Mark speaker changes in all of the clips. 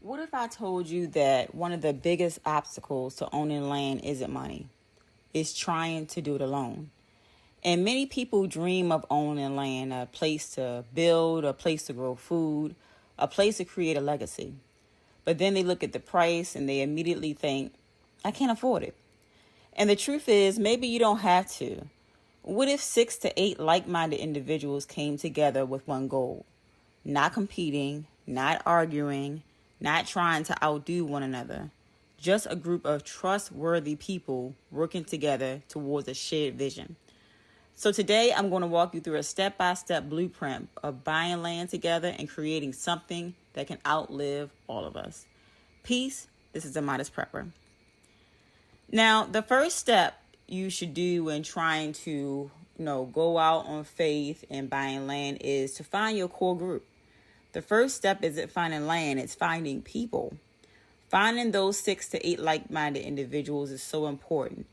Speaker 1: What if I told you that one of the biggest obstacles to owning land isn't money? It's trying to do it alone. And many people dream of owning land, a place to build, a place to grow food, a place to create a legacy. But then they look at the price and they immediately think, I can't afford it. And the truth is, maybe you don't have to. What if 6 to 8 like-minded individuals came together with one goal? Not competing, not arguing, not trying to outdo one another. Just a group of trustworthy people working together towards a shared vision. So today I'm going to walk you through a step-by-step blueprint of buying land together and creating something that can outlive all of us. Peace. This is the Modest Prepper. Now, the first step you should do when trying to, go out on faith and buying land is to find your core group. The first step isn't finding land, it's finding people. Finding those 6 to 8 like-minded individuals is so important.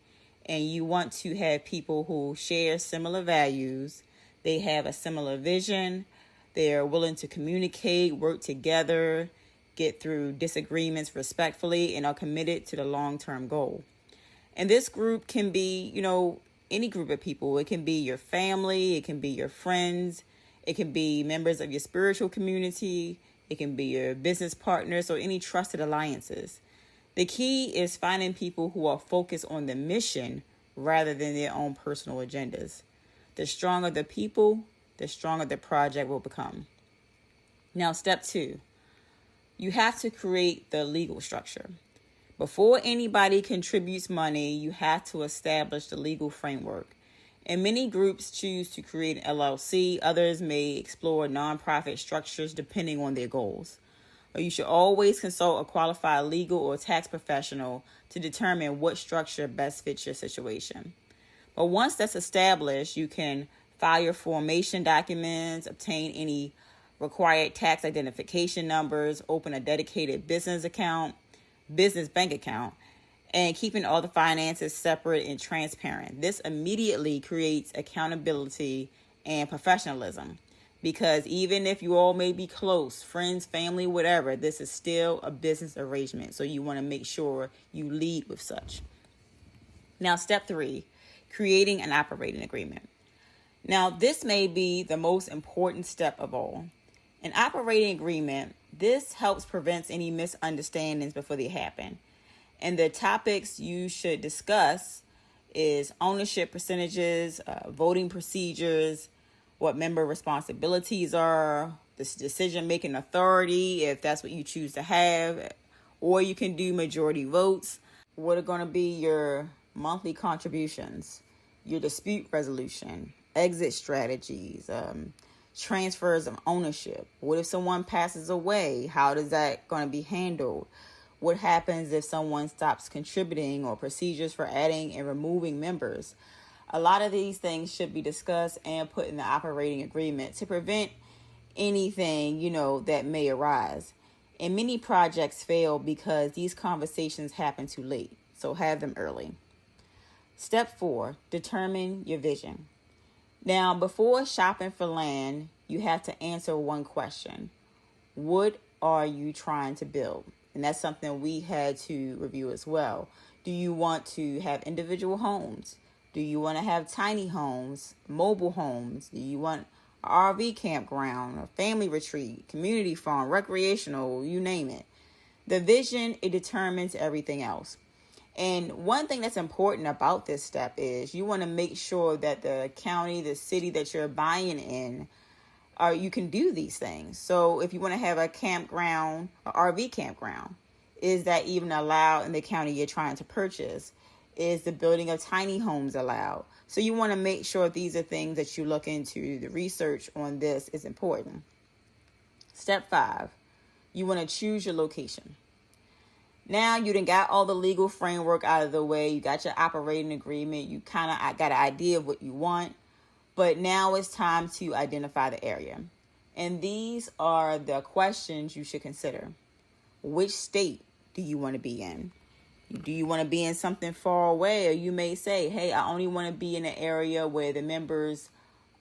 Speaker 1: And you want to have people who share similar values. They have a similar vision. They're willing to communicate, work together, get through disagreements respectfully, and are committed to the long-term goal. And this group can be, any group of people. It can be your family. It can be your friends. It can be members of your spiritual community. It can be your business partners or any trusted alliances. The key is finding people who are focused on the mission rather than their own personal agendas. The stronger the people, the stronger the project will become. Now, step 2, you have to create the legal structure. Before anybody contributes money, you have to establish the legal framework. And many groups choose to create an LLC. Others may explore nonprofit structures depending on their goals. But you should always consult a qualified legal or tax professional to determine what structure best fits your situation. But once that's established, you can file your formation documents, obtain any required tax identification numbers, open a dedicated business bank account, and keeping all the finances separate and transparent. This immediately creates accountability and professionalism. Because even if you all may be close, friends, family, whatever, this is still a business arrangement. So you want to make sure you lead with such. Now, step 3, creating an operating agreement. Now, this may be the most important step of all. An operating agreement, this helps prevent any misunderstandings before they happen. And the topics you should discuss is ownership percentages, voting procedures, what member responsibilities are, the decision-making authority, if that's what you choose to have, or you can do majority votes. What are going to be your monthly contributions, your dispute resolution, exit strategies, transfers of ownership. What if someone passes away? How is that going to be handled? What happens if someone stops contributing, or procedures for adding and removing members? A lot of these things should be discussed and put in the operating agreement to prevent anything, that may arise. And many projects fail because these conversations happen too late. So have them early. Step 4, determine your vision. Now, before shopping for land, you have to answer one question. What are you trying to build? And that's something we had to review as well. Do you want to have individual homes? Do you want to have tiny homes, mobile homes? Do you want an RV campground, a family retreat, community farm, recreational, you name it? The vision, it determines everything else. And one thing that's important about this step is you want to make sure that the county, the city that you're buying in, you can do these things. So if you want to have a campground, an RV campground, is that even allowed in the county you're trying to purchase? Is the building of tiny homes allowed? So you want to make sure these are things that you look into. The research on this is important. Step 5, you want to choose your location. Now you done got all the legal framework out of the way. You got your operating agreement. You kind of got an idea of what you want. But now it's time to identify the area. And these are the questions you should consider. Which state do you want to be in? Do you want to be in something far away? Or you may say, hey, I only want to be in an area where the members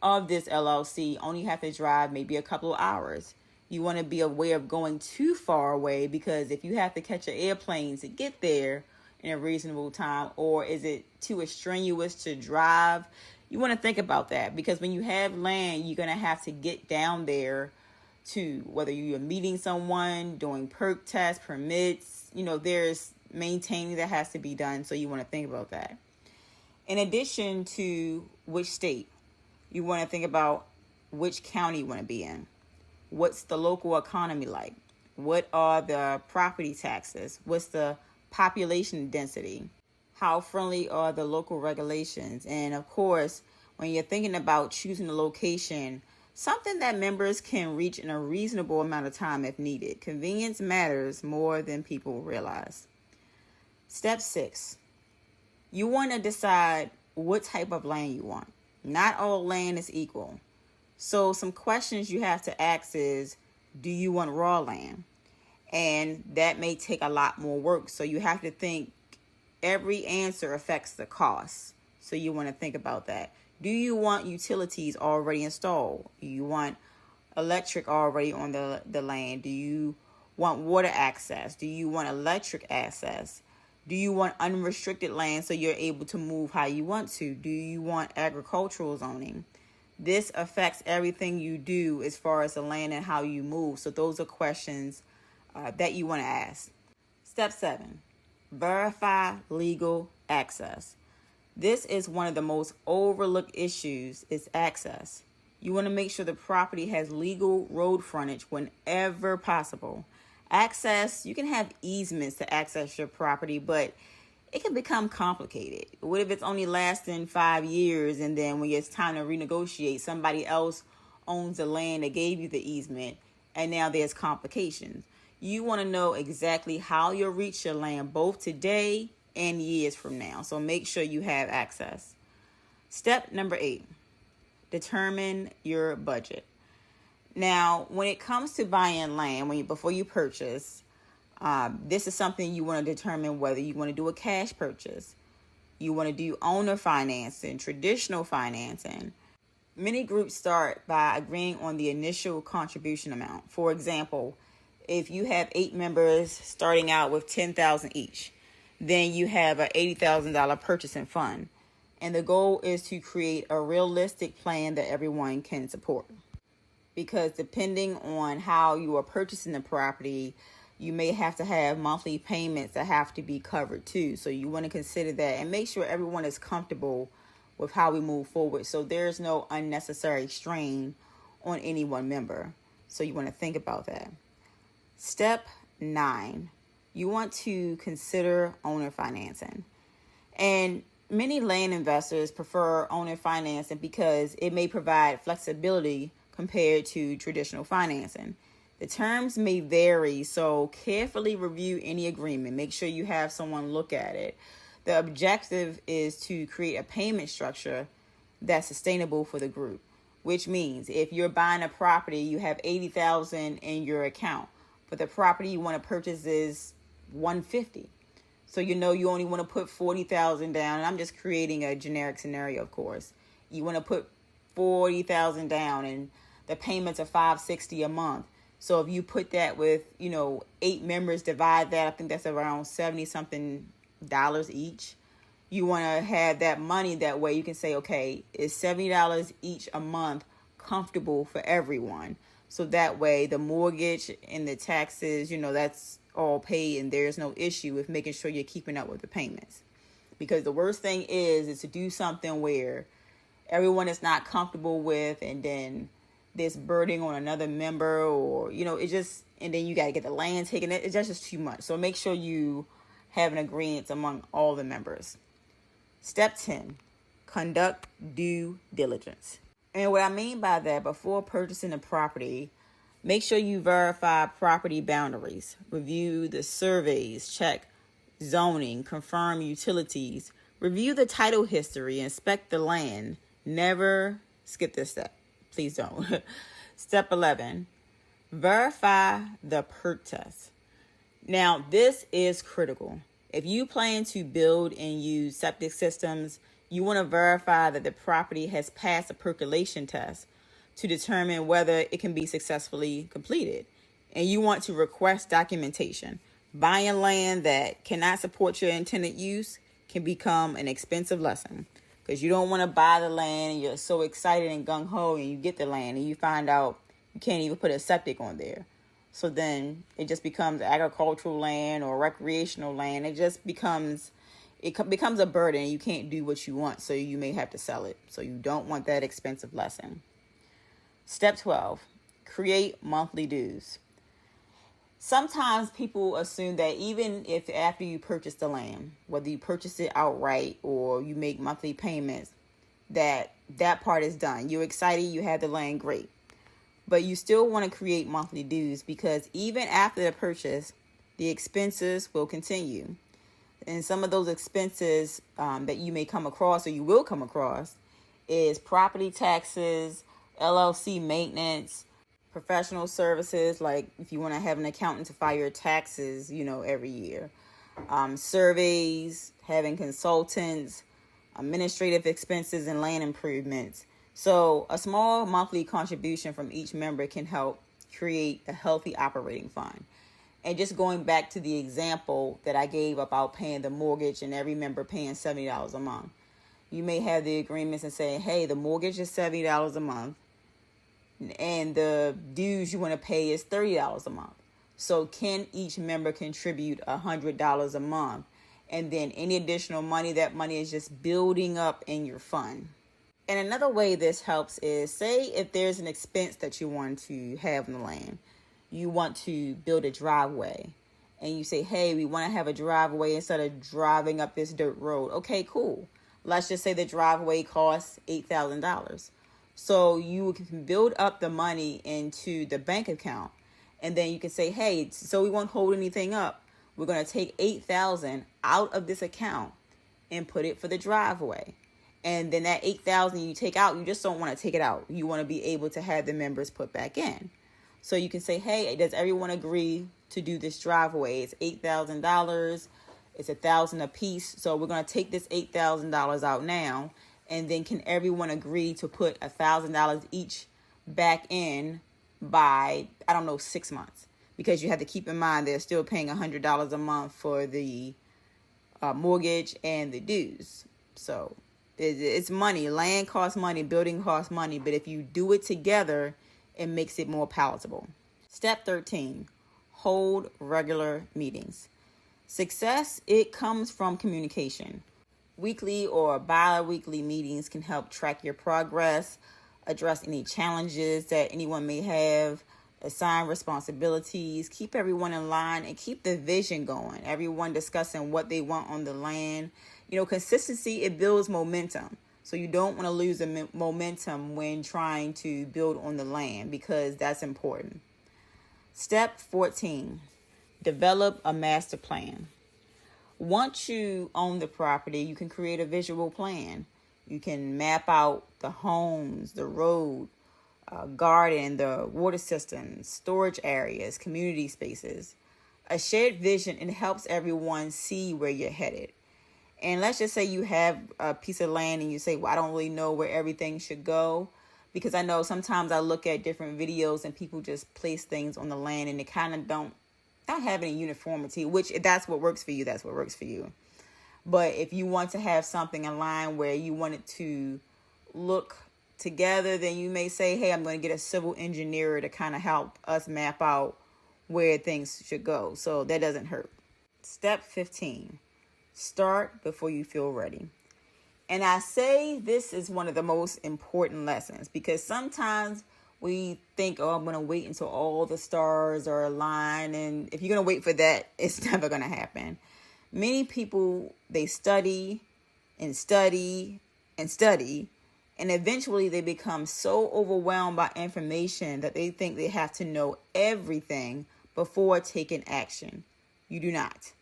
Speaker 1: of this LLC only have to drive maybe a couple of hours. You want to be aware of going too far away, because if you have to catch an airplane to get there in a reasonable time, or is it too strenuous to drive? You want to think about that, because when you have land, you're going to have to get down there to, whether you're meeting someone, doing perk tests, permits, there's maintaining that has to be done. So you want to think about that. In addition to which state, you want to think about which county you want to be in. What's the local economy like? What are the property taxes? What's the population density? How friendly are the local regulations? And of course, when you're thinking about choosing a location, something that members can reach in a reasonable amount of time if needed. Convenience matters more than people realize. Step 6, you want to decide what type of land you want. Not all land is equal. So some questions you have to ask is, do you want raw land? And that may take a lot more work. So you have to think every answer affects the cost. So you want to think about that. Do you want utilities already installed? Do you want electric already on the land? Do you want water access? Do you want electric access? Do you want unrestricted land so you're able to move how you want to? Do you want agricultural zoning? This affects everything you do as far as the land and how you move. So those are questions that you want to ask. Step 7, verify legal access. This is one of the most overlooked issues, is access. You want to make sure the property has legal road frontage whenever possible. Access, you can have easements to access your property, but it can become complicated. What if it's only lasting 5 years, and then when it's time to renegotiate, somebody else owns the land that gave you the easement, and now there's complications? You want to know exactly how you'll reach your land both today and years from now. So make sure you have access. Step number 8, determine your budget. Now, when it comes to buying land, before you purchase, this is something you want to determine whether you want to do a cash purchase. You want to do owner financing, traditional financing. Many groups start by agreeing on the initial contribution amount. For example, if you have 8 members starting out with $10,000 each, then you have an $80,000 purchasing fund. And the goal is to create a realistic plan that everyone can support. Because depending on how you are purchasing the property, you may have to have monthly payments that have to be covered too. So you want to consider that and make sure everyone is comfortable with how we move forward. So there's no unnecessary strain on any one member. So you want to think about that. Step 9, you want to consider owner financing. And many land investors prefer owner financing because it may provide flexibility compared to traditional financing. The terms may vary, so carefully review any agreement. Make sure you have someone look at it. The objective is to create a payment structure that's sustainable for the group, which means if you're buying a property, you have $80,000 in your account, but the property you want to purchase is $150,000. So you only want to put $40,000 down. And I'm just creating a generic scenario, of course. You want to put $40,000 down, and the payments are $560 a month. So if you put that with 8 members, divide that, I think that's around $70-something each. You want to have that money that way. You can say, okay, is $70 each a month comfortable for everyone? So that way the mortgage and the taxes, that's all paid, and there's no issue with making sure you're keeping up with the payments. Because the worst thing is to do something where everyone is not comfortable with, and then this burden on another member, or and then you got to get the land taken. It's just too much. So make sure you have an agreement among all the members. Step 10, conduct due diligence. And what I mean by that, before purchasing a property, make sure you verify property boundaries, review the surveys, check zoning, confirm utilities, review the title history, inspect the land. Never skip this step. Please don't. Step 11, verify the perk test. Now, this is critical. If you plan to build and use septic systems, you want to verify that the property has passed a percolation test, to determine whether it can be successfully completed. And you want to request documentation. Buying land that cannot support your intended use can become an expensive lesson, because you don't want to buy the land and you're so excited and gung-ho, and you get the land and you find out you can't even put a septic on there. So then it just becomes agricultural land or recreational land. It becomes a burden, and you can't do what you want, so you may have to sell it. So you don't want that expensive lesson. Step 12, create monthly dues. Sometimes people assume that even if after you purchase the land, whether you purchase it outright or you make monthly payments, that part is done. You're excited, you have the land, great. But you still want to create monthly dues, because even after the purchase, the expenses will continue. And some of those expenses that you may come across, or you will come across, is property taxes, LLC maintenance, professional services, like if you want to have an accountant to file your taxes, every year, surveys, having consultants, administrative expenses, and land improvements. So a small monthly contribution from each member can help create a healthy operating fund. And just going back to the example that I gave about paying the mortgage and every member paying $70 a month, you may have the agreements and say, hey, the mortgage is $70 a month, and the dues you want to pay is $30 a month. So can each member contribute $100 a month? And then any additional money, that money is just building up in your fund. And another way this helps is, say if there's an expense that you want to have on the land, you want to build a driveway, and you say, hey, we want to have a driveway instead of driving up this dirt road. Okay, cool. Let's just say the driveway costs $8,000. So you can build up the money into the bank account, and then you can say, hey, so we won't hold anything up, we're going to take $8,000 out of this account and put it for the driveway. And then that $8,000 you take out, you just don't want to take it out. You want to be able to have the members put back in. So you can say, hey, does everyone agree to do this driveway? It's $8,000. It's $1,000 a piece. So we're going to take this $8,000 out now. And then can everyone agree to put $1,000 each back in by, 6 months? Because you have to keep in mind they're still paying $100 a month for the mortgage and the dues. So it's money. Land costs money. Building costs money. But if you do it together, it makes it more palatable. Step 13, hold regular meetings. Success, it comes from communication. Weekly or bi-weekly meetings can help track your progress, address any challenges that anyone may have, assign responsibilities, keep everyone in line, and keep the vision going. Everyone discussing what they want on the land. Consistency, it builds momentum. So you don't want to lose the momentum when trying to build on the land, because that's important. Step 14, develop a master plan. Once you own the property, you can create a visual plan. You can map out the homes, the road, garden, the water system, storage areas, community spaces. A shared vision, it helps everyone see where you're headed. And let's just say you have a piece of land and you say, well, I don't really know where everything should go. Because I know sometimes I look at different videos and people just place things on the land and they kind of don't have any uniformity, which if that's what works for you, that's what works for you. But if you want to have something in line where you want it to look together, then you may say, hey, I'm going to get a civil engineer to kind of help us map out where things should go. So that doesn't hurt. Step 15, start before you feel ready. And I say this is one of the most important lessons, because sometimes we think, oh, I'm going to wait until all the stars are aligned. And if you're going to wait for that, it's never going to happen. Many people, they study and study and study, and eventually they become so overwhelmed by information that they think they have to know everything before taking action. You do not.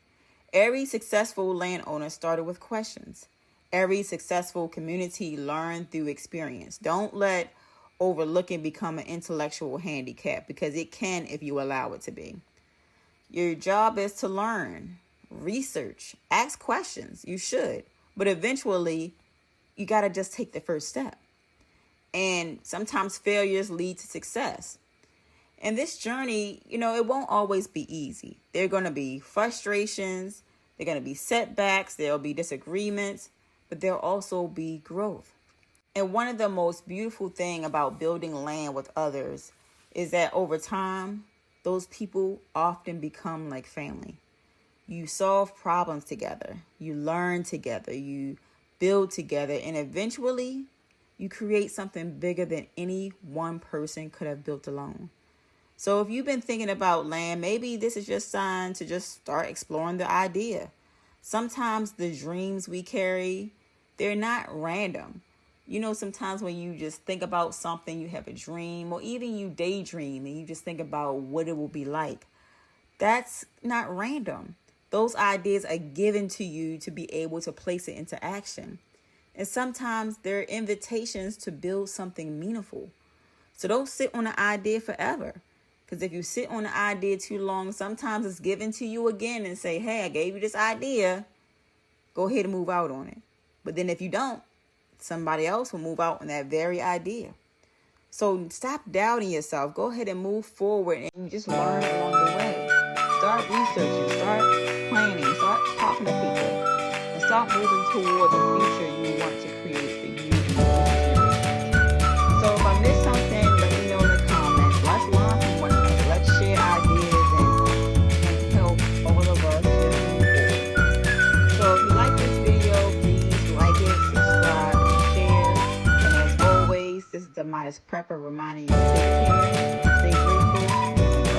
Speaker 1: Every successful landowner started with questions. Every successful community learned through experience. Don't let overlooking become an intellectual handicap, because it can if you allow it to be. Your job is to learn, research, ask questions. You should. But eventually, you got to just take the first step. And sometimes failures lead to success. And this journey, it won't always be easy. There are going to be frustrations, there are going to be setbacks, there'll be disagreements, but there'll also be growth. And one of the most beautiful things about building land with others is that over time, those people often become like family. You solve problems together, you learn together, you build together, and eventually you create something bigger than any one person could have built alone. So if you've been thinking about land, maybe this is your sign to just start exploring the idea. Sometimes the dreams we carry, they're not random. Sometimes when you just think about something, you have a dream, or even you daydream and you just think about what it will be like. That's not random. Those ideas are given to you to be able to place it into action. And sometimes they're invitations to build something meaningful. So don't sit on the idea forever. Because if you sit on the idea too long, sometimes it's given to you again and say, hey, I gave you this idea. Go ahead and move out on it. But then if you don't, somebody else will move out on that very idea. So stop doubting yourself. Go ahead and move forward and just learn along the way. Start researching, start planning, start talking to people, and start moving toward the future you want to create for you. So if I missed something, let me know in the comments. Let's learn from one another. Let's share ideas and help all of us just move forward. So if you like this video, please like it, subscribe, and share. And as always, this is the Modest Prepper reminding you to take care, stay grateful,